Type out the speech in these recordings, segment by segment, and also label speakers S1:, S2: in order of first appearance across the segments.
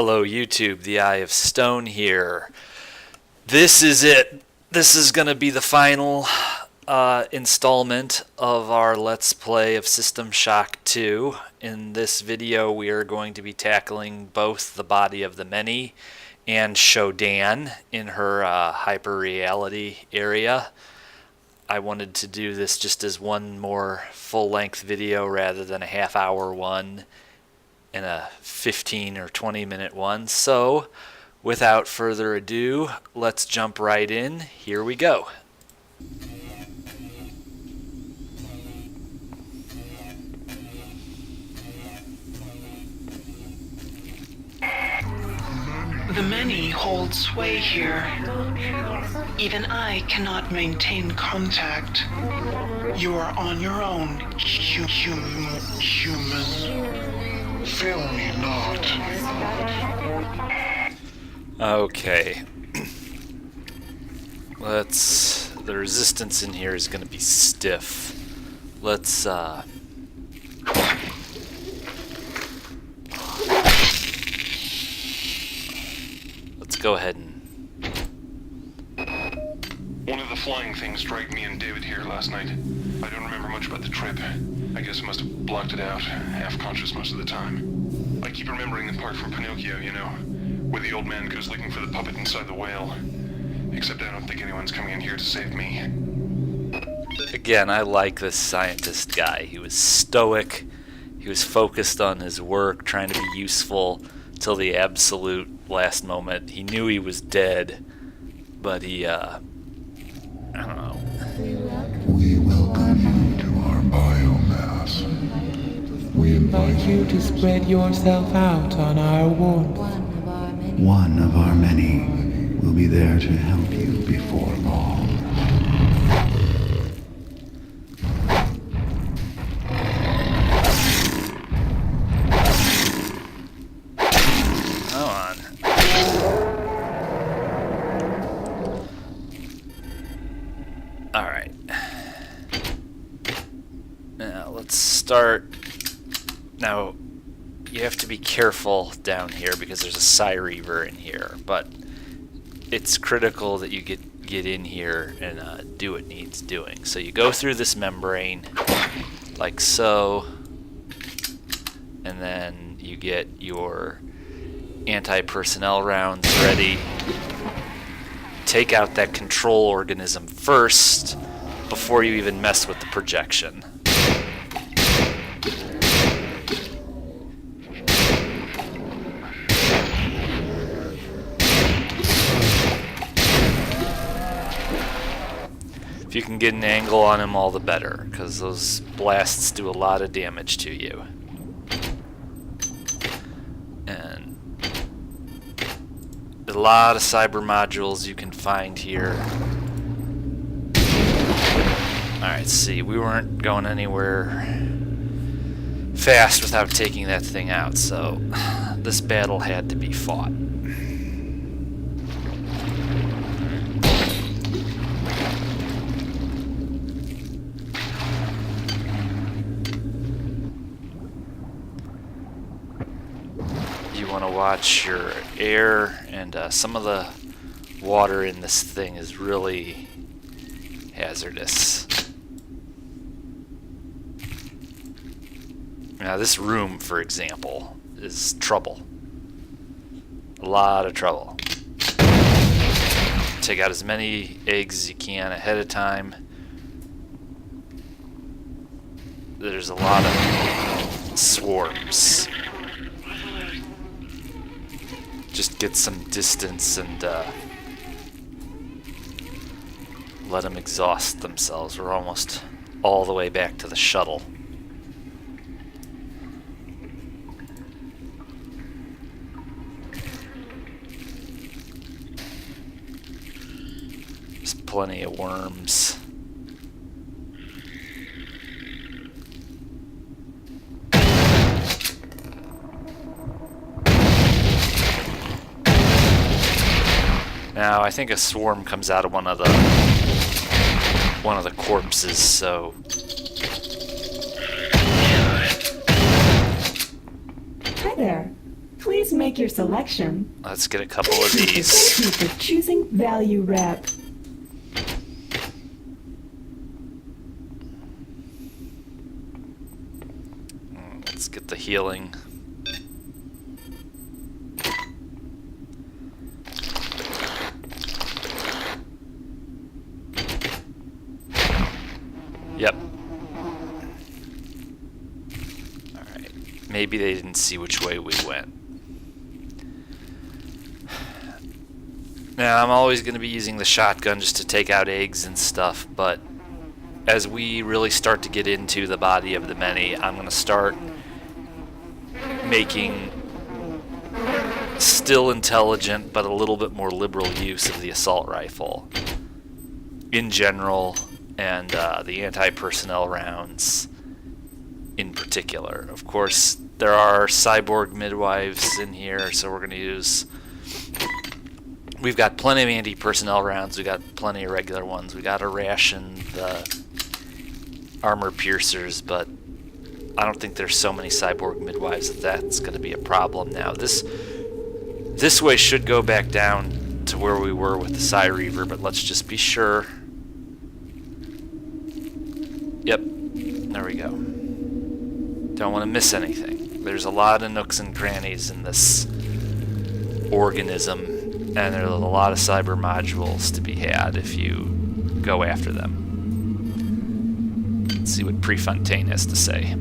S1: Hello YouTube, the Eye of Stone here. This is it. This is going to be the final installment of our Let's Play of System Shock 2. In this video we are going to be tackling both the Body of the Many and Shodan in her hyper-reality area. I wanted to do this just as one more full-length video rather than a half-hour one and a 15 or 20 minute one. So without further ado, let's jump right in. Here we go.
S2: The many hold sway here. Even I cannot maintain contact. You are on your own, human. Fail me not.
S1: Okay. The resistance in here is going to be stiff. Let's go ahead and...
S3: One of the flying things dragged me and David here last night. I don't remember much about the trip. I guess I must have blocked it out, half-conscious most of the time. I keep remembering the part from Pinocchio, you know, where the old man goes looking for the puppet inside the whale. Except I don't think anyone's coming in here to save me.
S1: Again, I like this scientist guy. He was stoic, he was focused on his work, trying to be useful till the absolute last moment. He knew he was dead, but he, I don't know.
S4: We welcome you to our biomass.
S5: We invite you to spread yourself out on our warmth.
S4: One of our many will be there to help you before long.
S1: Come on. Alright. Now, let's start. Now, you have to be careful down here because there's a Cyreaver in here, but it's critical that you get in here and do what needs doing. So you go through this membrane, like so, and then you get your anti-personnel rounds ready. Take out that control organism first before you even mess with the projection. If you can get an angle on him, all the better, because those blasts do a lot of damage to you. And a lot of cyber modules you can find here. Alright, see, we weren't going anywhere fast without taking that thing out, so this battle had to be fought. Watch your air, and some of the water in this thing is really hazardous. Now this room, for example, is trouble. A lot of trouble. Take out as many eggs as you can ahead of time. There's a lot of swarms. Just get some distance and let them exhaust themselves. We're almost all the way back to the shuttle. There's plenty of worms. Now, I think a swarm comes out of one of the corpses, so
S6: Hi there. Please Please make your selection.
S1: Let's get a couple of these.
S6: Thank you for choosing Value Wrap.
S1: Let's get the healing. Yep. Alright. Maybe they didn't see which way we went. Now, I'm always going to be using the shotgun just to take out eggs and stuff, but as we really start to get into the body of the many, I'm going to start making still intelligent but a little bit more liberal use of the assault rifle in general, and the anti-personnel rounds in particular. Of course, there are cyborg midwives in here, so we're going to use... We've got plenty of anti-personnel rounds, we've got plenty of regular ones. We got to ration the armor piercers, but I don't think there's so many cyborg midwives that that's going to be a problem now. This way should go back down to where we were with the Psy Reaver, but let's just be sure. Yep, there we go. Don't want to miss anything. There's a lot of nooks and crannies in this organism, and there's a lot of cyber modules to be had if you go after them. Let's see what Prefontaine has to say.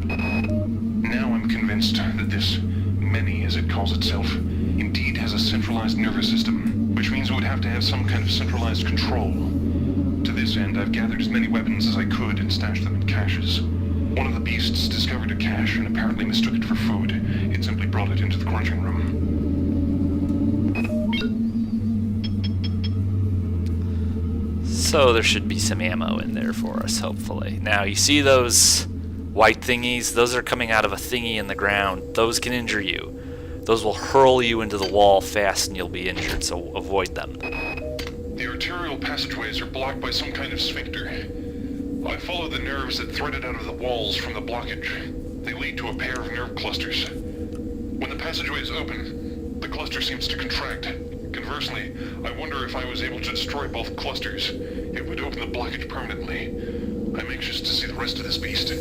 S3: Now I'm convinced that this many, as it calls itself, indeed has a centralized nervous system, which means it would have to have some kind of centralized control. To this end, I've gathered as many weapons as I could and stashed them in caches. One of the beasts discovered a cache and apparently mistook it for food. It simply brought it into the crunching room.
S1: So there should be some ammo in there for us, hopefully. Now, you see those white thingies? Those are coming out of a thingy in the ground. Those can injure you. Those will hurl you into the wall fast and you'll be injured, so avoid them.
S3: The arterial passageways are blocked by some kind of sphincter. I follow the nerves that threaded out of the walls from the blockage. They lead to a pair of nerve clusters. When the passageways open, the cluster seems to contract. Conversely, I wonder if I was able to destroy both clusters. It would open the blockage permanently. I'm anxious to see the rest of this beast.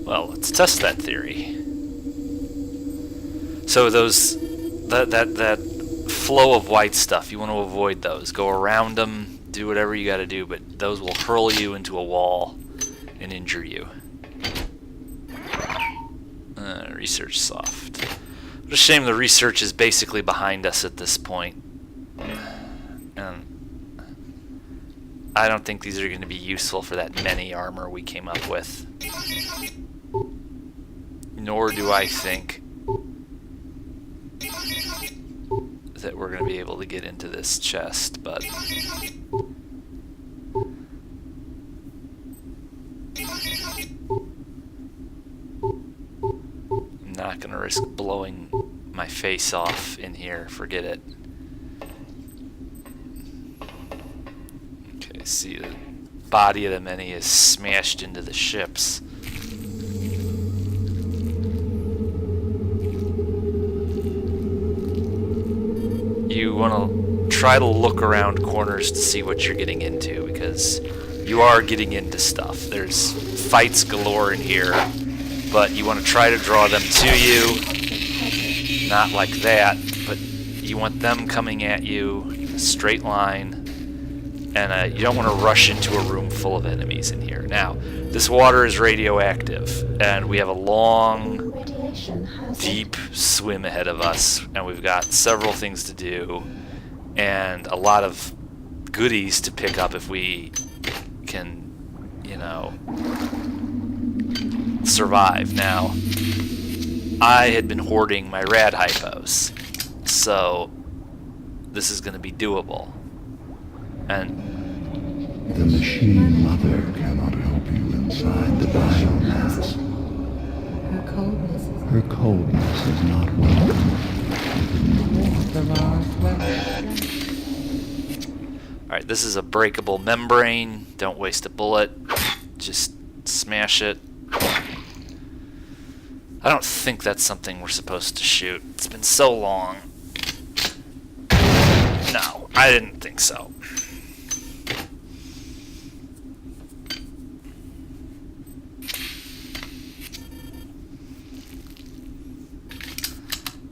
S1: Well, let's test that theory. So that flow of white stuff, you want to avoid those. Go around them, do whatever you got to do, but those will hurl you into a wall and injure you. Research soft. What a shame the research is basically behind us at this point. And I don't think these are going to be useful for that many armor we came up with. Nor do I think that we're going to be able to get into this chest, but I'm not going to risk blowing my face off in here. Forget it. Okay, see, the body of the many is smashed into the ships. You want to try to look around corners to see what you're getting into, because you are getting into stuff. There's fights galore in here, but you want to try to draw them to you. Not like that, but you want them coming at you in a straight line, and you don't want to rush into a room full of enemies in here. Now, this water is radioactive, and we have a long, deep swim ahead of us, and we've got several things to do and a lot of goodies to pick up if we can, you know, survive. Now, I had been hoarding my rad hypos, so this is going to be doable. And
S4: the machine mother cannot help you inside the biomass. Her coldness is not welcome within the warmth of our flesh.
S1: Alright, this is a breakable membrane. Don't waste a bullet. Just smash it. I don't think that's something we're supposed to shoot. It's been so long. No, I didn't think so.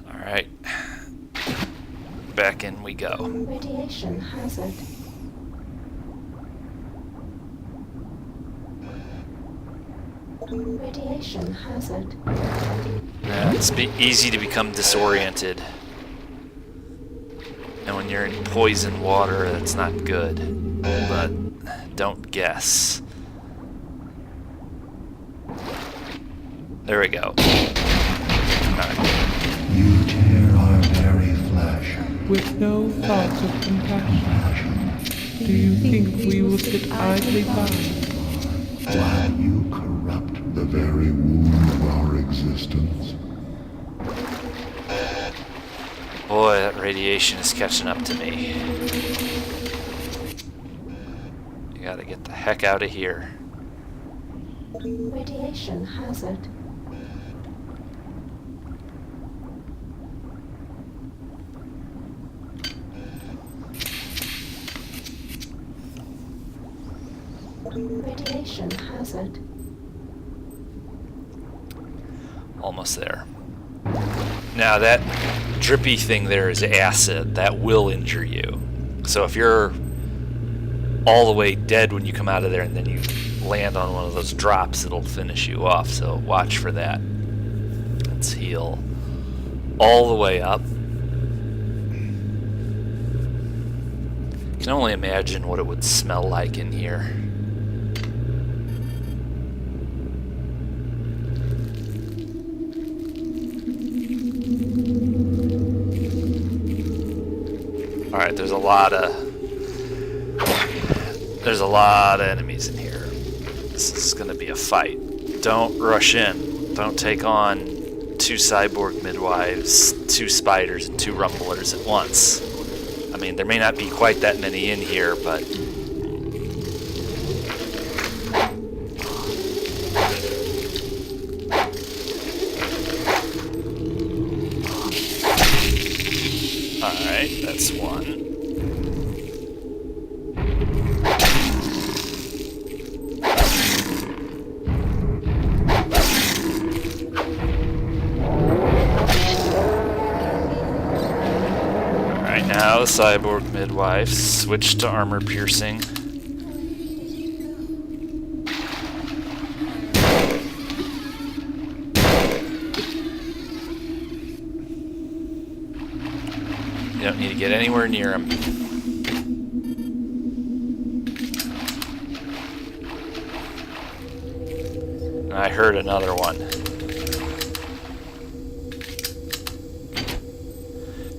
S1: Alright. Back in we go.
S7: Radiation hazard. Radiation hazard.
S1: Yeah, it's easy to become disoriented. And when you're in poison water, that's not good. But don't guess. There we go. Alright.
S4: You tear our very flesh.
S5: With no thoughts of compassion, do you think we will sit idly by?
S4: While you corrupt the very womb of our existence.
S1: Boy, that radiation is catching up to me. You gotta get the heck out of here.
S7: Radiation hazard. Radiation hazard.
S1: Almost there. Now that drippy thing there is acid. That will injure you. So if you're all the way dead when you come out of there and then you land on one of those drops, it'll finish you off. So watch for that. Let's heal all the way up. Can only imagine what it would smell like in here. Alright, there's a lot of enemies in here. This is gonna be a fight. Don't rush in. Don't take on 2 cyborg midwives, 2 spiders, and 2 rumblers at once. I mean, there may not be quite that many in here, but alright, that's one. Alright, now the cyborg midwife switch to armor piercing. You don't need to get anywhere near him. And I heard another one.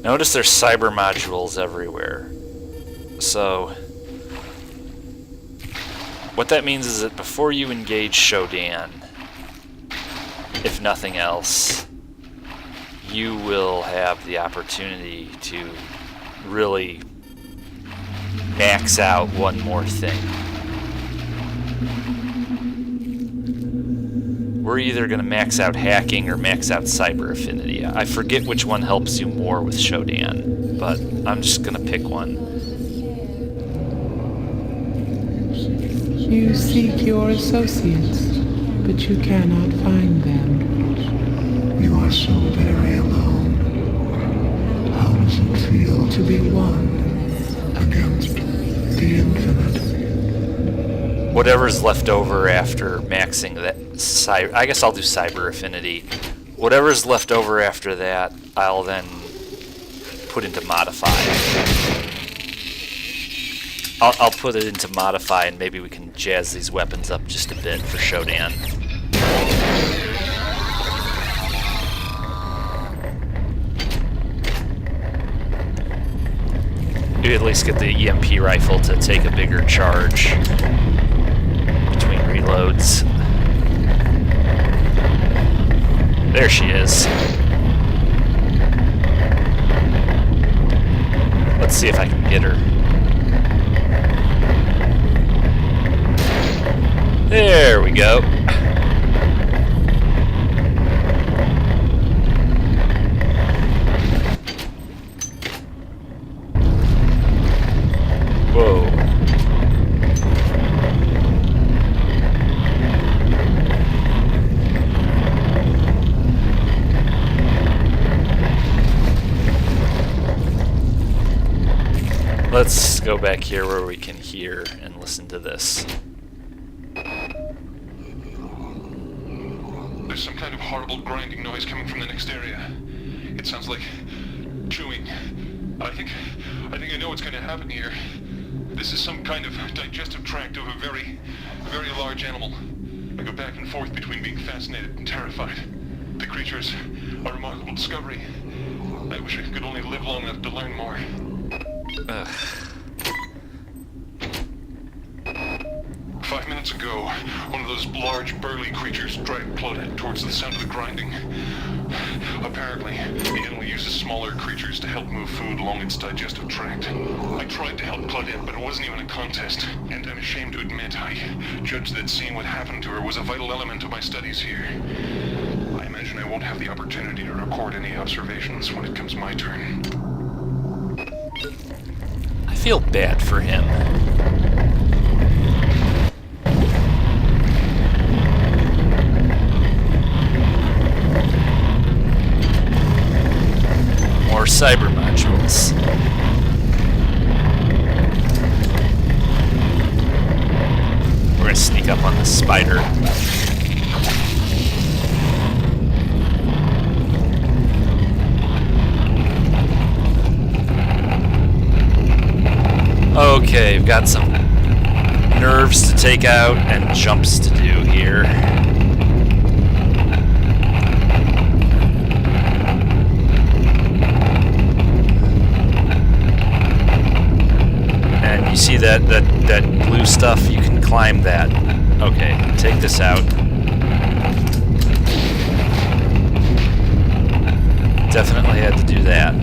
S1: Notice there's cyber modules everywhere. So what that means is that before you engage Shodan, if nothing else, you will have the opportunity to really max out one more thing. We're either going to max out hacking or max out cyber affinity. I forget which one helps you more with Shodan, but I'm just going to pick one.
S5: You seek your associates, but you cannot find them.
S4: You are so very alone. How does it feel
S5: To be one.
S4: against the infinite?
S1: Whatever's left over after maxing that cyber, I guess I'll do cyber affinity. Whatever's left over after that, I'll then put into modify. I'll put it into modify, and maybe we can jazz these weapons up just a bit for Shodan. You at least get the EMP rifle to take a bigger charge between reloads. There she is. Let's see if I can get her. There we go. Let's go back here where we can hear and listen to this.
S3: There's some kind of horrible grinding noise coming from the next area. It sounds like chewing. I think I know what's going to happen here. This is some kind of digestive tract of a very, very large animal. I go back and forth between being fascinated and terrified. The creature's a remarkable discovery. I wish I could only live long enough to learn more.
S1: Ugh.
S3: 5 minutes ago, one of those large, burly creatures dragged Claudette towards the sound of the grinding. Apparently, the animal uses smaller creatures to help move food along its digestive tract. I tried to help Claudette, but it wasn't even a contest. And I'm ashamed to admit, I judged that seeing what happened to her was a vital element of my studies here. I imagine I won't have the opportunity to record any observations when it comes my turn.
S1: I feel bad for him. More cyber modules. We're gonna sneak up on the spider. Okay, we've got some nerves to take out and jumps to do here. And you see that blue stuff? You can climb that. Okay, take this out. Definitely had to do that.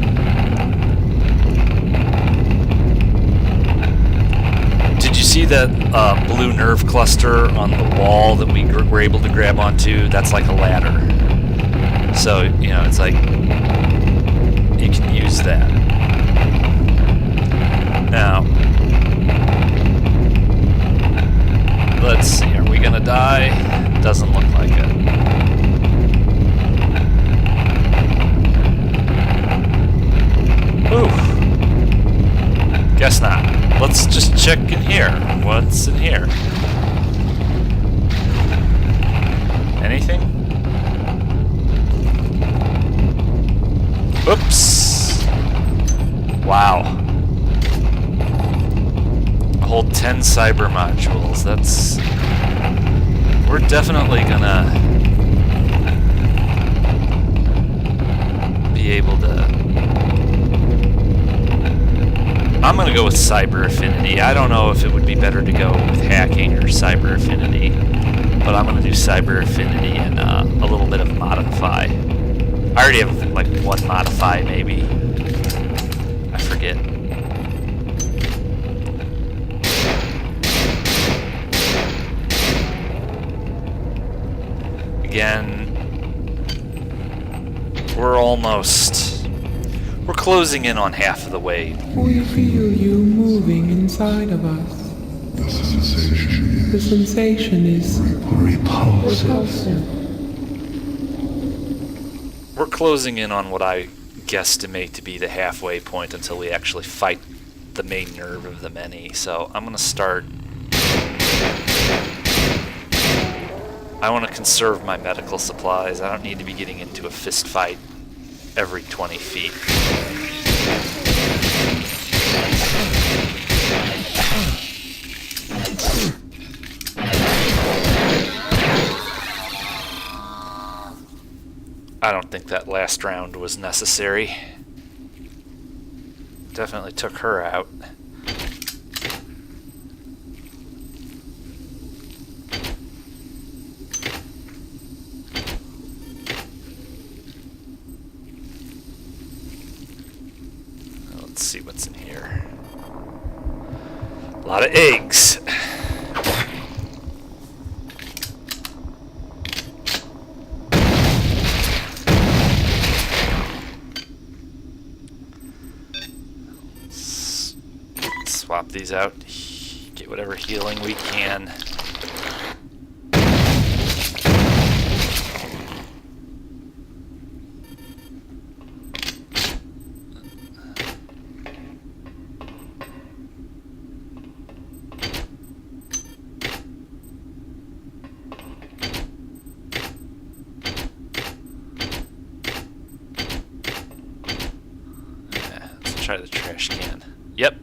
S1: Did you see that blue nerve cluster on the wall that we were able to grab onto? That's like a ladder. So, you know, it's like you can use that. Now, let's see, are we gonna die? Doesn't look like it. Ooh. Guess not. Let's just check in here. What's in here? Anything? Oops. Wow. A whole 10 cyber modules. That's... We're definitely gonna be able to... I'm gonna go with cyber affinity. I don't know if it would be better to go with hacking or cyber affinity, but I'm gonna do cyber affinity and a little bit of modify. I already have like one modify maybe. I forget. Again, we're closing in on half of the way.
S5: We feel you moving inside of us.
S4: The sensation
S5: The sensation is
S4: repulsive.
S5: repulsive.
S1: We're closing in on what I guesstimate to be the halfway point until we actually fight the main nerve of the many. So I'm gonna start. I want to conserve my medical supplies. I don't need to be getting into a fist fight every 20 feet. I don't think that last round was necessary. Definitely took her out. Let's see what's in here. A lot of eggs. Swap these out. Get whatever healing we can. try the trash can. Yep.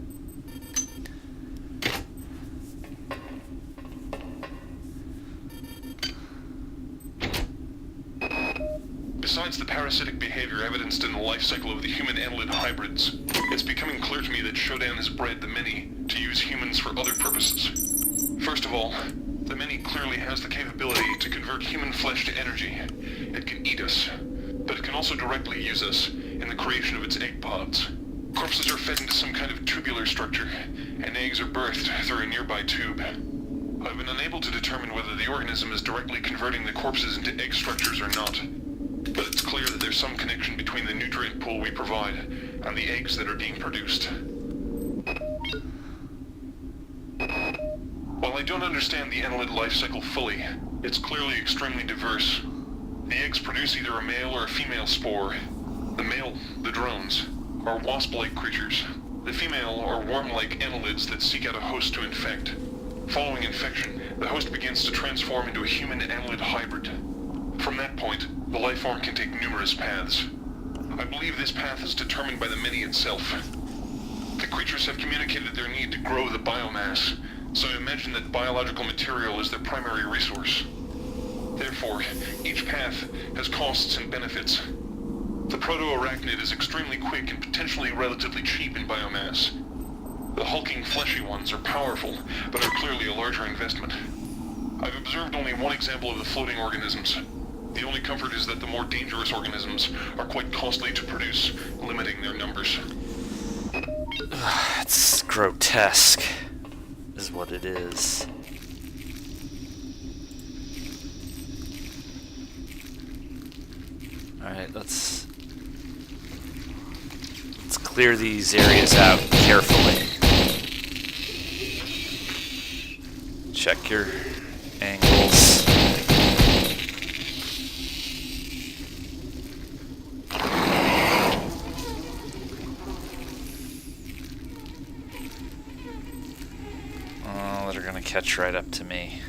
S3: Besides the parasitic behavior evidenced in the life cycle of the human annelid hybrids, it's becoming clear to me that Shodan has bred the many to use humans for other purposes. First of all, the many clearly has the capability to convert human flesh to energy. It can eat us, but it can also directly use us in the creation of its egg pods. Corpses are fed into some kind of tubular structure, and eggs are birthed through a nearby tube. I've been unable to determine whether the organism is directly converting the corpses into egg structures or not, but it's clear that there's some connection between the nutrient pool we provide and the eggs that are being produced. While I don't understand the annelid life cycle fully, it's clearly extremely diverse. The eggs produce either a male or a female spore. The male, the drones, are wasp-like creatures. The female are worm-like annelids that seek out a host to infect. Following infection, the host begins to transform into a human annelid hybrid. From that point, the life form can take numerous paths. I believe this path is determined by the many itself. The creatures have communicated their need to grow the biomass, so I imagine that biological material is their primary resource. Therefore, each path has costs and benefits. The proto-arachnid is extremely quick and potentially relatively cheap in biomass. The hulking fleshy ones are powerful, but are clearly a larger investment. I've observed only one example of the floating organisms. The only comfort is that the more dangerous organisms are quite costly to produce, limiting their numbers.
S1: It's grotesque, is what it is. Alright, let's clear these areas out carefully. Check your angles. Oh, they're gonna catch right up to me.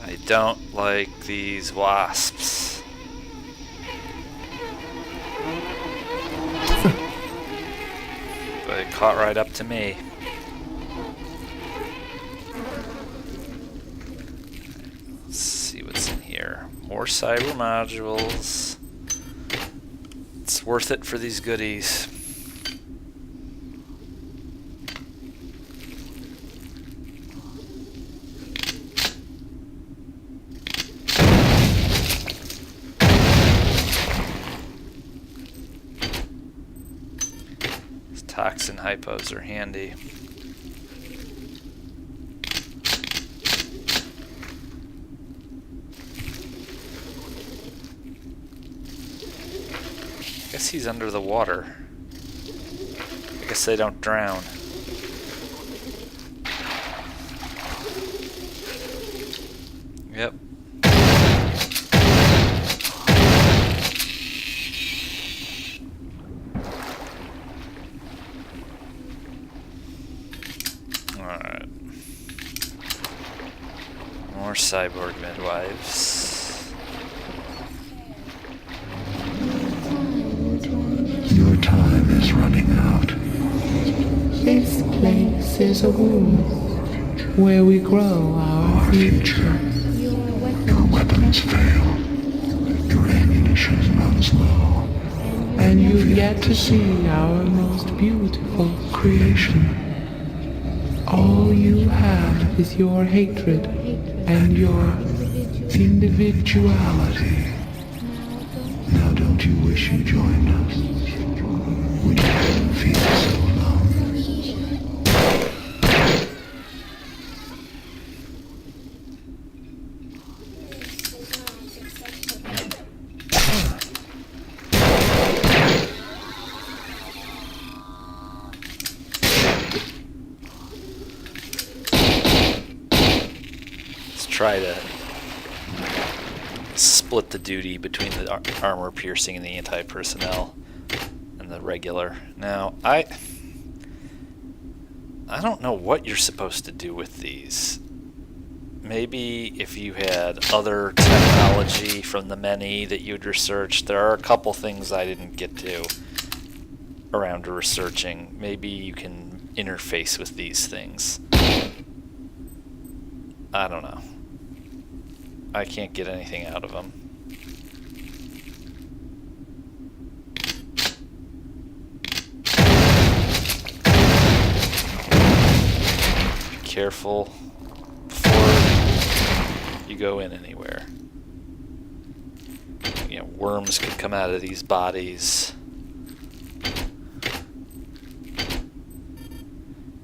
S1: I don't like these wasps. They caught right up to me. Let's see what's in here. More cyber modules. It's worth it for these goodies. Toxin hypos are handy. Guess he's under the water. I guess they don't drown. Yep. Alright. More cyborg midwives.
S4: Your time is running out.
S5: This place is a womb where we grow our future.
S4: Your weapons fail. Your ammunition runs low.
S5: And you've yet to see our most beautiful creation. All you have is your hatred and your individuality.
S4: Now don't you wish you joined us? We don't feel so alone.
S1: Let's try to split the duty between the armor piercing and the anti-personnel and the regular. Now, I don't know what you're supposed to do with these. Maybe if you had other technology from the many that you'd research. There are a couple things I didn't get to around to researching. Maybe you can interface with these things. I don't know. I can't get anything out of them. Be careful before you go in anywhere. You know, worms could come out of these bodies.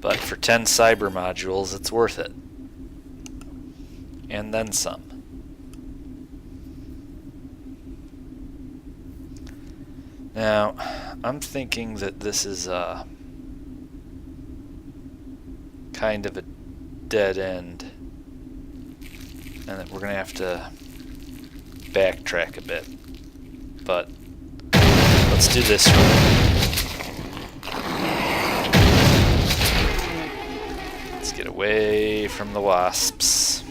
S1: But for 10 cyber modules, it's worth it. And then some. Now, I'm thinking that this is a kind of a dead end, and that we're going to have to backtrack a bit. But let's do this one. Let's get away from the wasps.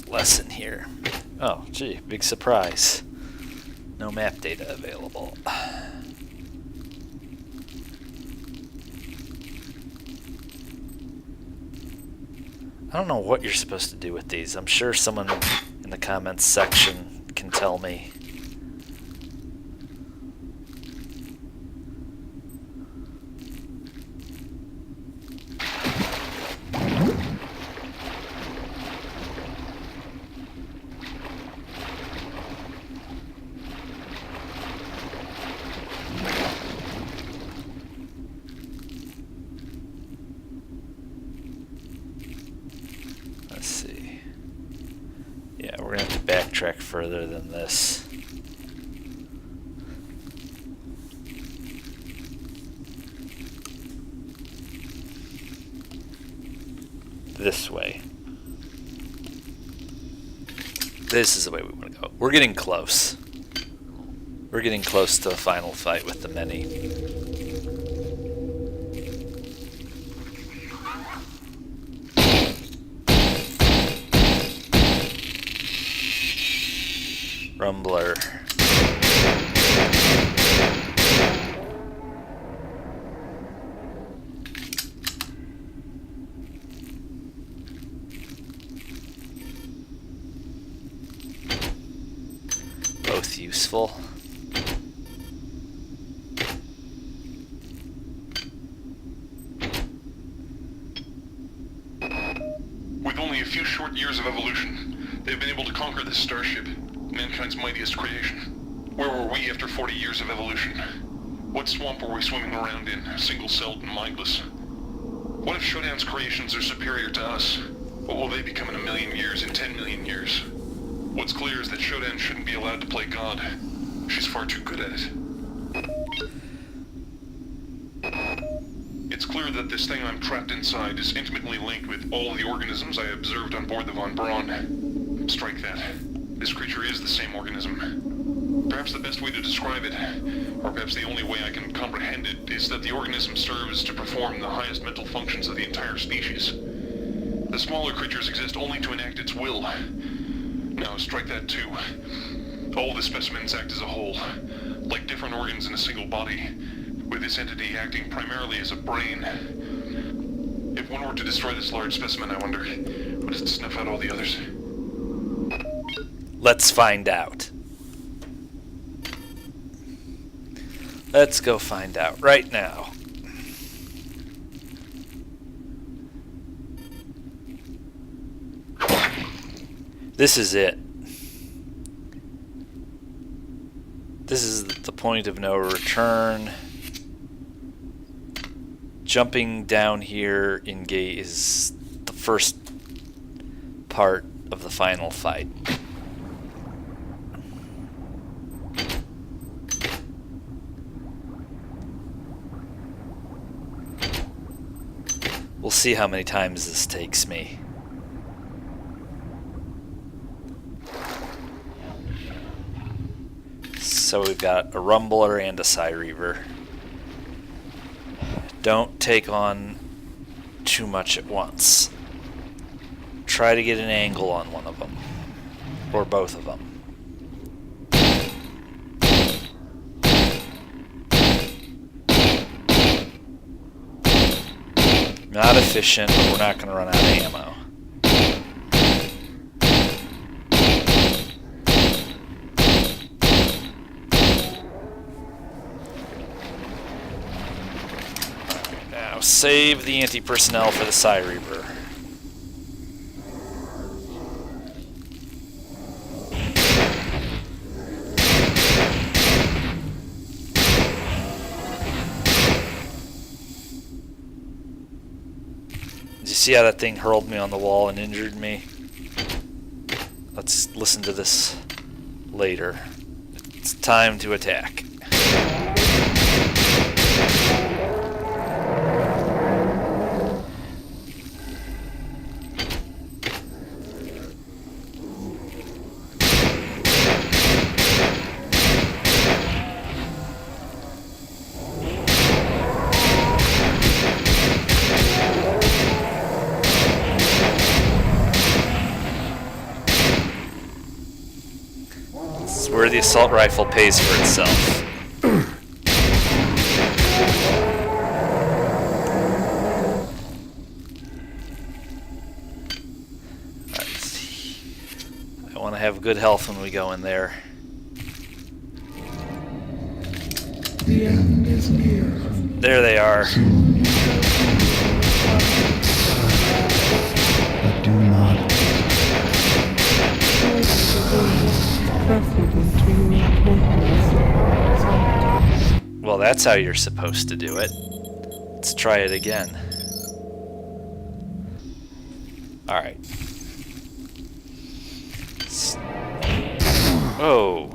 S1: Lesson here. Oh, gee, big surprise. No map data available. I don't know what you're supposed to do with these. I'm sure someone in the comments section can tell me. Let's see. Yeah, we're gonna have to backtrack further than this. This way. This is the way we want to go. We're getting close. We're getting close to a final fight with the many. Rumbler. Both useful.
S3: With only a few short years of evolution, they've been able to conquer this starship, mankind's mightiest creation. Where were we after 40 years of evolution? What swamp were we swimming around in, single-celled and mindless? What if Shodan's creations are superior to us? What will they become in 1,000,000 years, in 10 million years? What's clear is that Shodan shouldn't be allowed to play God. She's far too good at it. It's clear that this thing I'm trapped inside is intimately linked with all the organisms I observed on board the Von Braun. Strike that. This creature is the same organism. Perhaps the best way to describe it, or perhaps the only way I can comprehend it, is that the organism serves to perform the highest mental functions of the entire species. The smaller creatures exist only to enact its will. Now strike that too. All the specimens act as a whole, like different organs in a single body, with this entity acting primarily as a brain. If one were to destroy this large specimen, I wonder, would it snuff out all the others?
S1: Let's find out. Let's go find out right now. This is it. point of no return. Jumping down here in gate is the first part of the final fight. We'll see how many times this takes me. So we've got a Rumbler and a Cyreaver. Don't take on too much at once. Try to get an angle on one of them, or both of them. Not efficient, but we're not going to run out of ammo. Now save the anti-personnel for the Cyreaver. See how that thing hurled me on the wall and injured me? Let's listen to this later. It's time to attack. Where the assault rifle pays for itself. I want to have good health when we go in there.
S5: The end is near.
S1: There they are.
S4: But do not.
S5: Preferable to your opponents.
S1: Well, that's how you're supposed to do it. Let's try it again. Alright. Oh.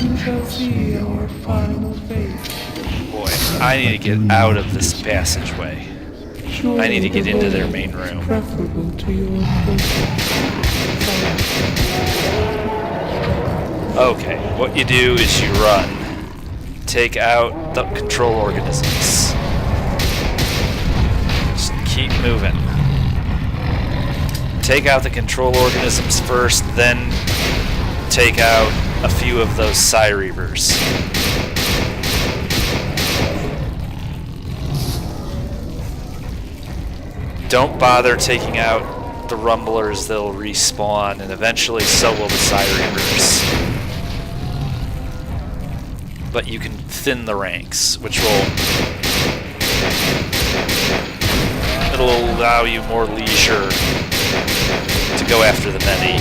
S5: You shall see our final fate.
S1: Boy, I need to get out of this passageway. I need to get into their main room.
S5: Preferable to your opponents.
S1: Okay, what you do is you run. Take out the control organisms. Just keep moving. Take out the control organisms first, then take out a few of those Cyreavers. Don't bother taking out the Rumblers, they'll respawn, and eventually so will the Cyreavers. But you can thin the ranks, which will... it'll allow you more leisure to go after the many.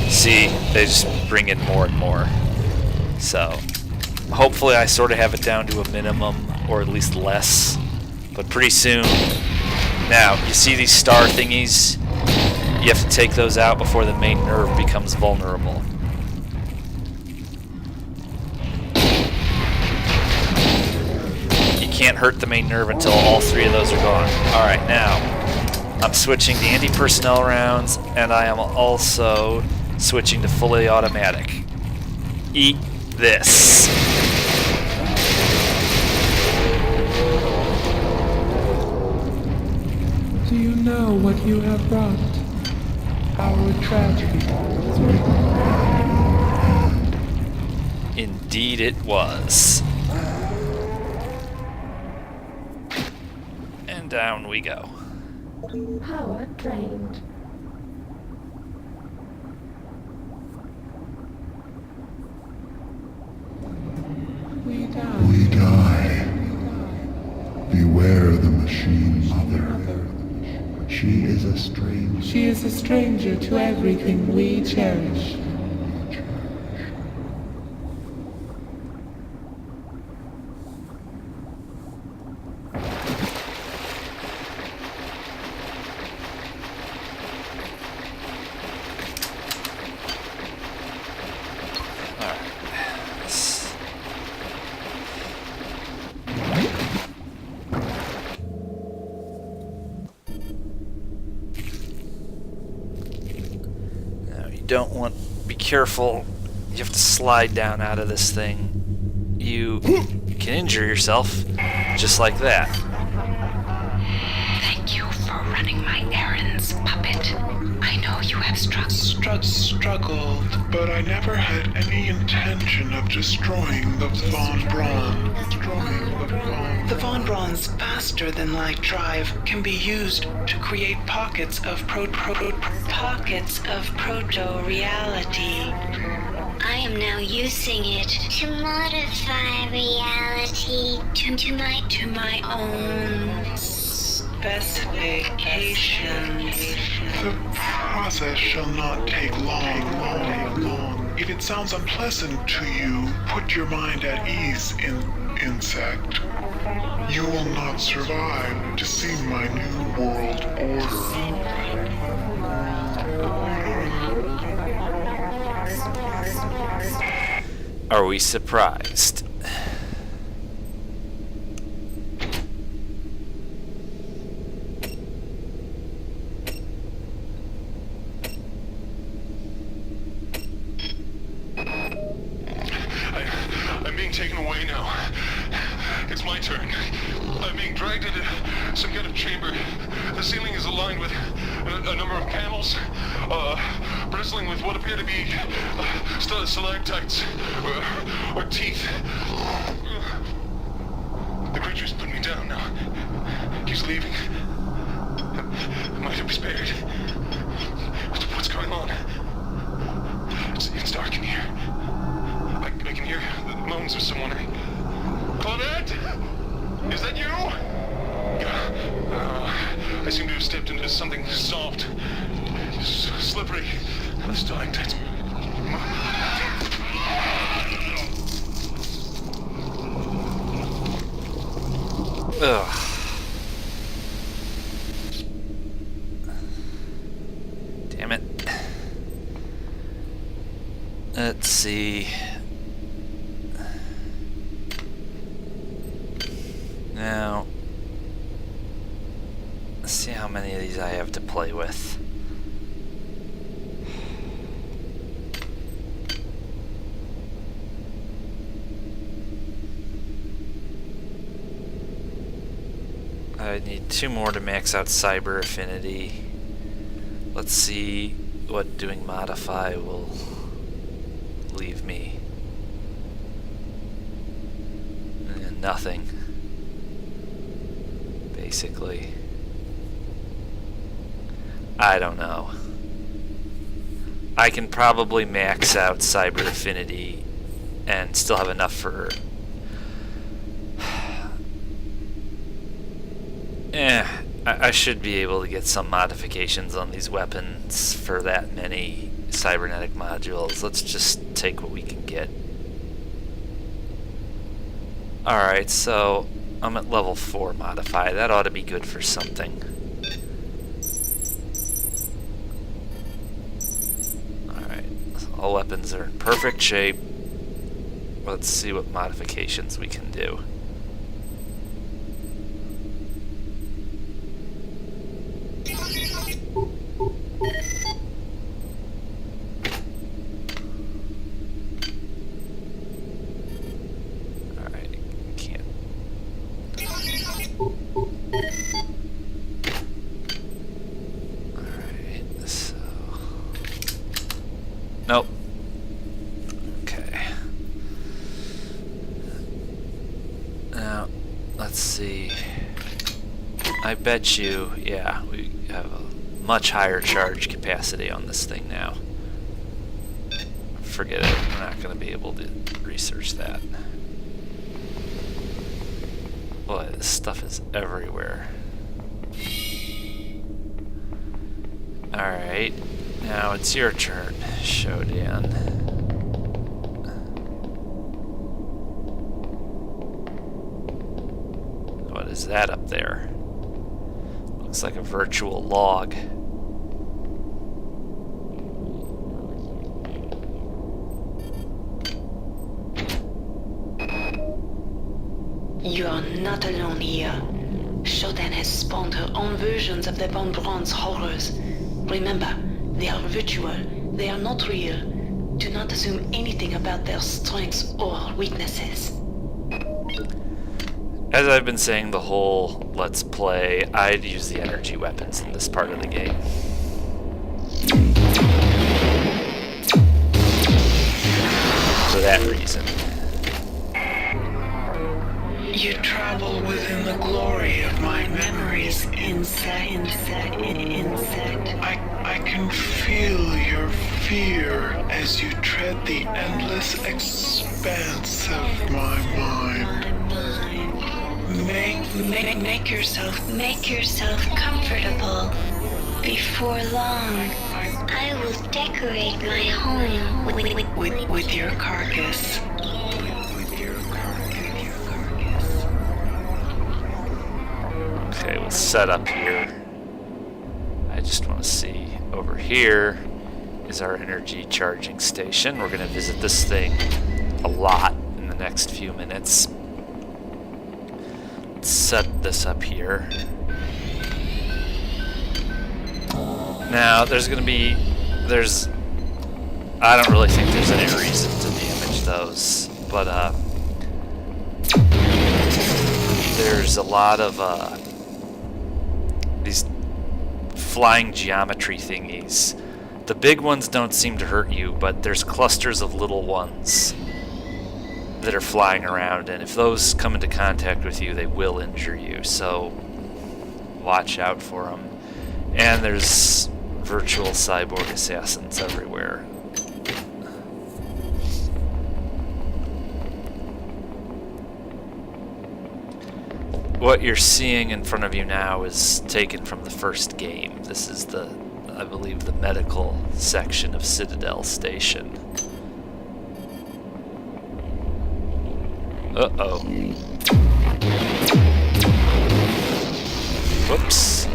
S1: See, they just bring in more and more. So, hopefully I sort of have it down to a minimum, or at least less. But pretty soon... Now, you see these star thingies? You have to take those out before the main nerve becomes vulnerable. You can't hurt the main nerve until all three of those are gone. Alright, now, I'm switching to anti-personnel rounds, and I am also switching to fully automatic. Eat this.
S5: Do you know what you have brought? Our tragedy.
S1: Indeed it was. And down we go.
S7: Power drained.
S5: We die.
S4: We die. Beware. Beware the machine mother. She is a stranger.
S5: She is a stranger to everything we cherish.
S1: Don't want, be careful, you have to slide down out of this thing. You can injure yourself just like that.
S2: Thank you for running my errands, puppet. I know you have struggled, but I never had any intention of destroying the Von Braun. The Von Braun's faster-than-light drive can be used to create pockets of proto-reality.
S8: I am now using it to modify reality
S2: To my own specifications. The process shall not take long. If it sounds unpleasant to you, put your mind at ease, insect. You will not survive to see my new world order.
S1: Are we surprised?
S3: I'm being taken away now. It's my turn. I'm being dragged into some kind of chamber. The ceiling is aligned with a number of panels, bristling with what appear to be stalactites or teeth. The creature's put me down now. He's leaving. Might have been spared. What's going on? It's dark in here. I can hear the moans of someone. Claudette? Is that you? I seem to have stepped into something soft, slippery. The stalactites.
S1: Ugh. Damn it. Let's see. Now, let's see how many of these I have to play with. I need 2 more to max out cyber affinity. Let's see what doing modify will leave me. And nothing. Basically. I don't know. I can probably max out cyber affinity and still have enough for I should be able to get some modifications on these weapons for that many cybernetic modules. Let's just take what we can get. Alright, so I'm at level 4 modify. That ought to be good for something. Alright, all weapons are in perfect shape. Let's see what modifications we can do. Nope. Okay. Now, let's see. I bet you, yeah, we have a much higher charge capacity on this thing now. Forget it. We're not going to be able to research that. Boy, this stuff is everywhere. Alright, now it's your turn, Shodan. What is that up there? Looks like a virtual log.
S9: You are not alone here. Shodan has spawned her own versions of the Von Braun's horrors. Remember, they are virtual. They are not real. Do not assume anything about their strengths or weaknesses.
S1: As I've been saying the whole Let's Play, I'd use the energy weapons in this part of the game. For that reason.
S2: You travel within the glory of my memories,
S9: Inside.
S2: I can feel your fear as you tread the endless expanse of my mind.
S9: Make yourself
S8: comfortable. Before long, I will decorate my home
S9: with your carcass.
S1: Okay, we'll set up here. I just want to see over here is our energy charging station. We're going to visit this thing a lot in the next few minutes. Let's set this up here. Now, there's going to be... I don't really think there's any reason to damage those, but there's a lot of these flying geometry thingies. The big ones don't seem to hurt you, but there's clusters of little ones that are flying around, and if those come into contact with you, they will injure you, so watch out for them. And there's virtual cyborg assassins everywhere. What you're seeing in front of you now is taken from the first game. This is I believe, the medical section of Citadel Station. Uh-oh. Whoops.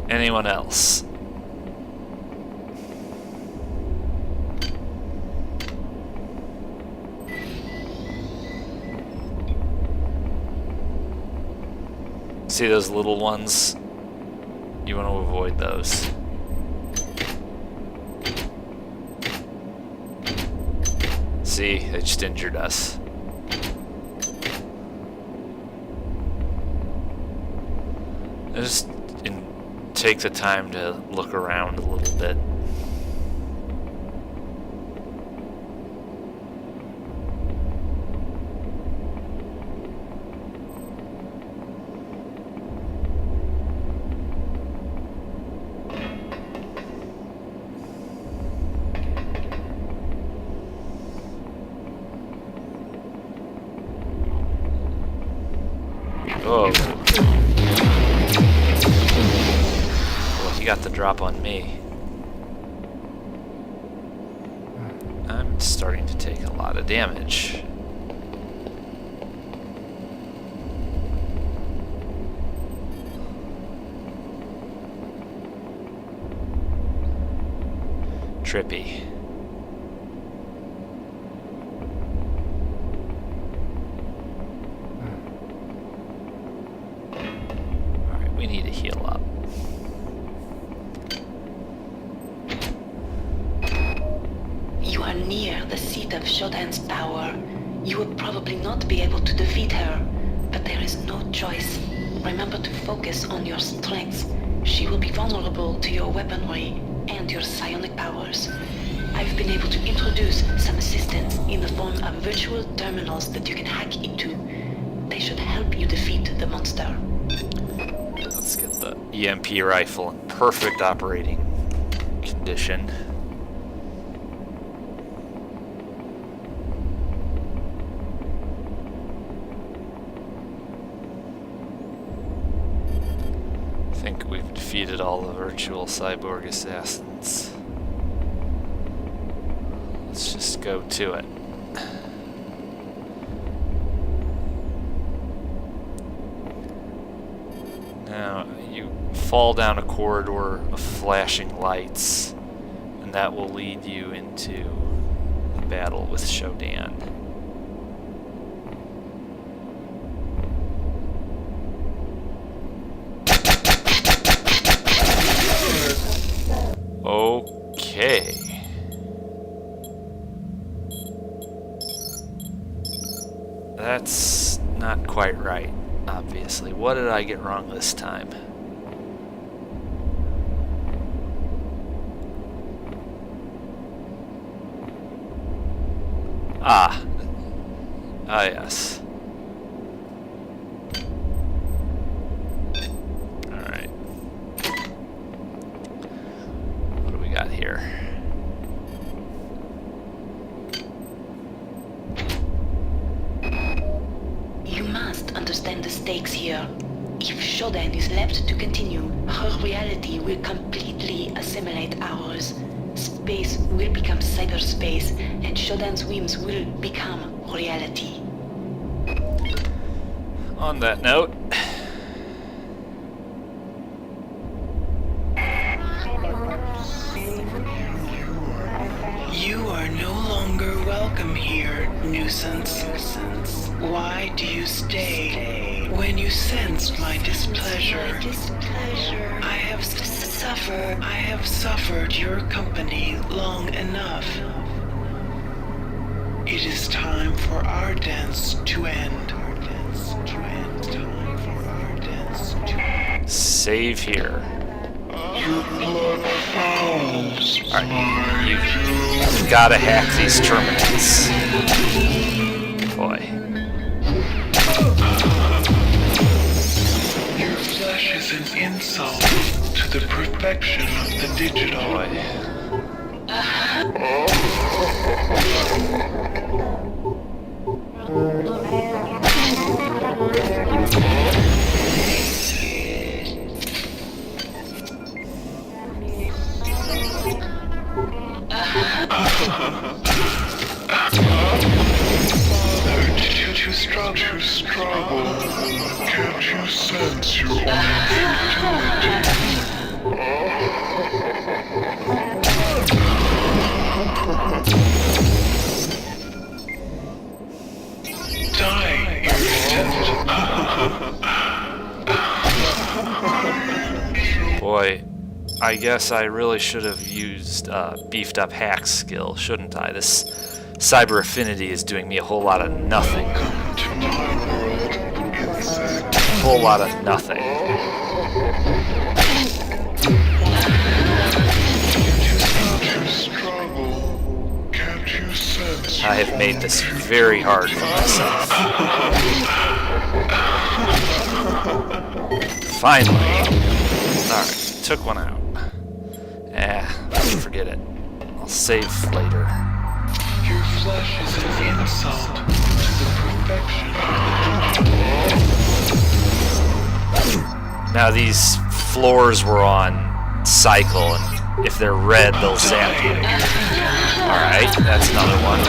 S1: Anyone else? See those little ones? You want to avoid those. See, they just injured us. Just take the time to look around a little bit. Oh. Well, he got the drop on me. I'm starting to take a lot of damage. Trippy. Alright, we need to heal up.
S9: You are near the seat of Shodan's power. You will probably not be able to defeat her, but there is no choice. Remember to focus on your strengths. She will be vulnerable to your weaponry and your psionic powers. I've been able to introduce some assistance in the form of virtual terminals that you can hack into. They should help you defeat the monster.
S1: Let's get the EMP rifle in perfect operating condition. I think we've defeated all the virtual cyborg assassins. Let's just go to it. Now, you fall down a corridor of flashing lights, and that will lead you into the battle with Shodan. Okay. That's not quite right, obviously. What did I get wrong this time? Ah. Ah, yes. Alright. What do we got here?
S9: You must understand the stakes here. If Shodan is left to continue, her reality will completely assimilate ours. Space will become cyberspace, and Shodan's whims will become reality.
S1: On that note,
S2: You are no longer welcome here, nuisance. Why do you stay when you sense my displeasure? I have suffered your company long enough. It is time for our dance to end.
S1: save here. Alright, you've gotta hack these terminals. Boy.
S2: Your flesh is an insult to the perfection of the digital.
S1: Boy.
S2: To struggle, can't you sense your own futility? Die, irritant.
S1: Boy, I guess I really should have used beefed up hack skill, shouldn't I? This cyber affinity is doing me a whole lot of nothing. A whole lot of nothing. I have made this very hard for myself. Finally. Alright, took one out. Forget it. I'll save later.
S2: Your flesh is an insult to the perfection of the
S1: Now these floors were on cycle, and if they're red, they'll zap you. Alright, that's another one.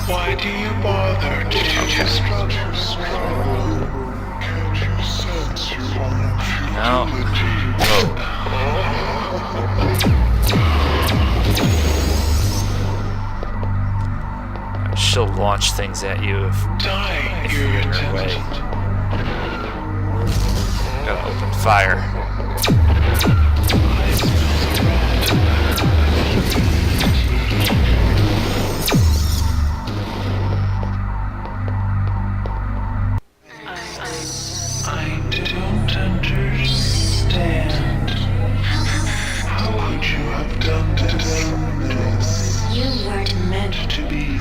S2: Why do you bother to struggle? Can't you sense your own futility?
S1: She'll launch things at you if you're in her way. Gotta open fire.
S2: I don't understand. How could you have done this?
S8: You weren't
S2: Meant to be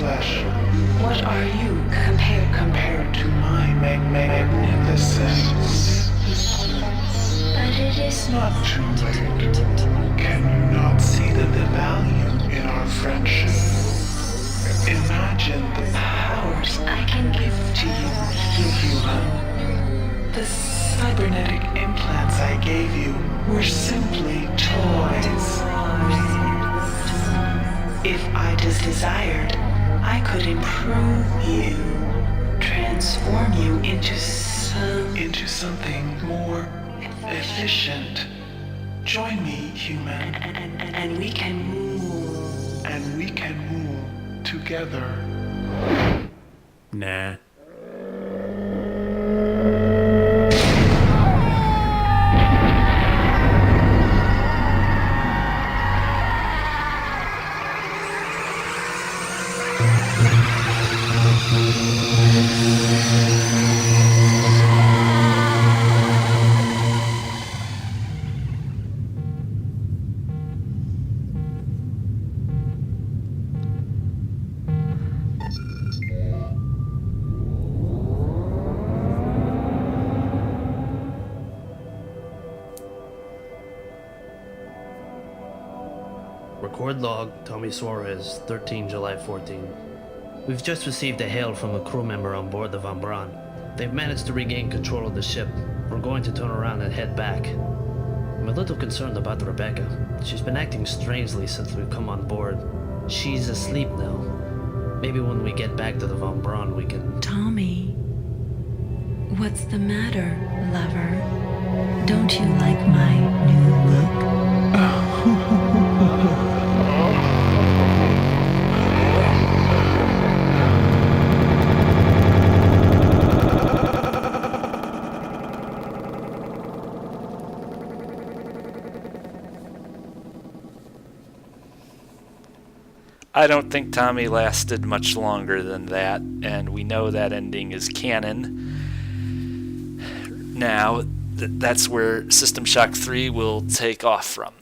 S2: flesh
S9: What are you compared
S2: to my magnificence.
S8: But it is
S2: Not too late. Can you not see the value in our friendship? Imagine the powers I can give to you human. The cybernetic implants I gave you were simply toys. If I desired, I could improve you, transform you into something more efficient. Join me, human, and we can move. And we can move together.
S10: Nah.
S11: Record log, Tommy Suarez, 13 July 14. We've just received a hail from a crew member on board the Van Braun. They've managed to regain control of the ship. We're going to turn around and head back. I'm a little concerned about Rebecca. She's been acting strangely since we've come on board. She's asleep now. Maybe when we get back to the Van Braun we can...
S12: Tommy, what's the matter, lover? Don't you like my new look?
S1: I don't think Tommy lasted much longer than that, and we know that ending is canon. Now, that's where System Shock 3 will take off from.